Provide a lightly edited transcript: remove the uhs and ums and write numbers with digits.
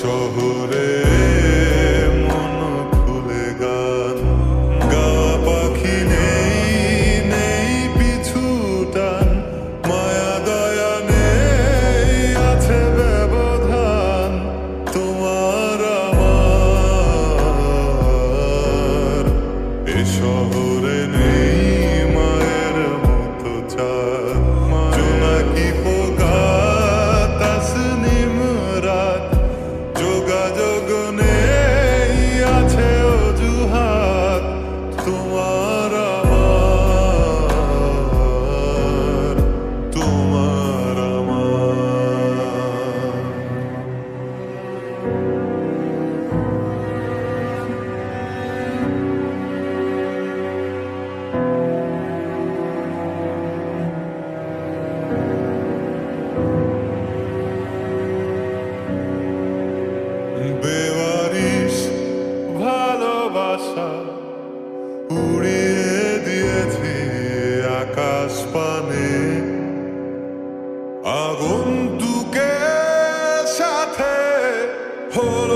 শহরে মন খুলে গান গাওয়া পাখি নেই, নেই পিছু টান, মায়া দয়া নেই, আছে ব্যবধান। তোমার আমার এ শহরে নেই মায়ের মতো চাঁদ, জোনাকি পোকা তাসনিম রাত, যোগাযোগ নেই, আছে অজুহাত। তোমার আমার, তোমার আমার। বেওয়ারিশ ভালোবাসা উড়িয়ে দিয়েছি আকাশ পানে, আগন্তুকের সাথে হলো